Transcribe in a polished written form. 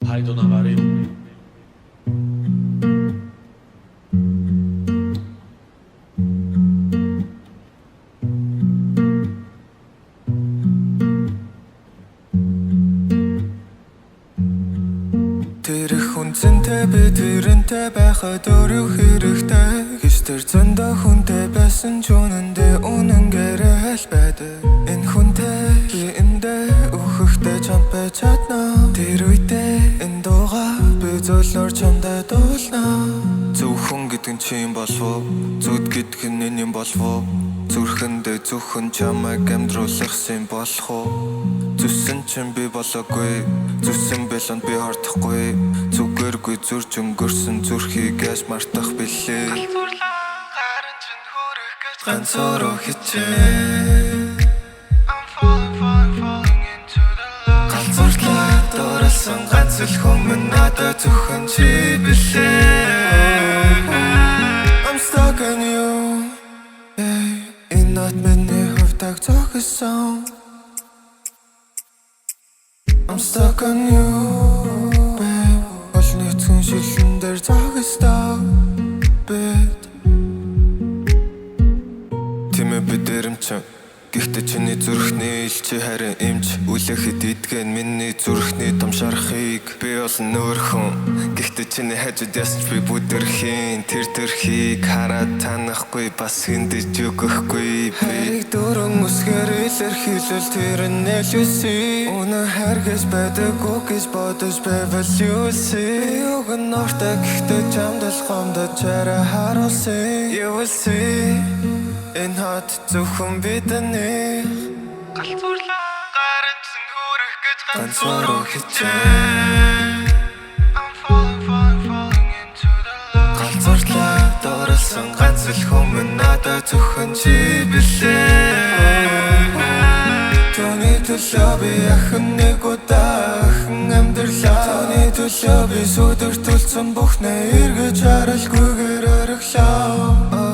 Paidonavarim. Тэр хүнцэнтэй би тэрэнтэй байхад өөрөө хэрэгтэй гэж тэр зөндөө хүнтэй байсан ч үнэндээ үнэнгээрээ л байдаг. Энэ хүнтэй би эндээ өөхөхдөө чамтай чадна. Тэр үедээ энэ дуугаа би зөвлөөр чамтай дуулна. Зөвхөн гэдэг нь чи юм болов уу? Зүд гэдэг нь энэ юм болов уу? Зүрхэндээ зөвхөн чамайг амьдруулсан болох уу? Зүсэн чинь би болоогүй, зүсэн бэлэнд би хортохгүй. Зүгээргүй зүрч өнгөрсөн зүрхийг яаж мартах билээ? Гарын чинь хүрэх гэж ганцаараа хичээ. I'm falling into the love. Ганцаараа дурлсан ганц л хүмүүс надад зөвхөн чи билээ. I'm stuck on you. Энэ нот миний хувьдаг зогсон. I'm stuck on you, babe. Олны цэн шилэн дээр зогсдог, babe. Тэмээ би дэрэмчин. Гэхдээ чиний зүрхний илчи харин эмч. Үлэхэд идгэн миний зүрхний том шарахыг би олон нөр хүн. Гэхдээ чиний хажууд ясч би бүдэрхийн. Тэр төрхийг хараад танахгүй бас хиндэж өгөхгүй би. Хайрыг дөрөн үсгээр илэрхийлвэл тэр нь нэлүсээ. Үнэн хайргаж байдаггүй гэж бодож байвал юу see. Юг нь ортой гэхдээ чамдал гомдож чараа харуулсан. You will see. Энэ хот зөвхөн бидний галзуурлаа гарын чинь хүрэх гэж ганцаараа хичээ. I'm falling into the love. Галзуурлаа дурлсан ганц л хүмүүс надад зөвхөн чи билээ. Таны төлөө би ахын нэг удаахан амьдралаа. Таны төлөө би сүдэрт үлдсэн бүхнээ эргэж харалгүйгээр орхилоо.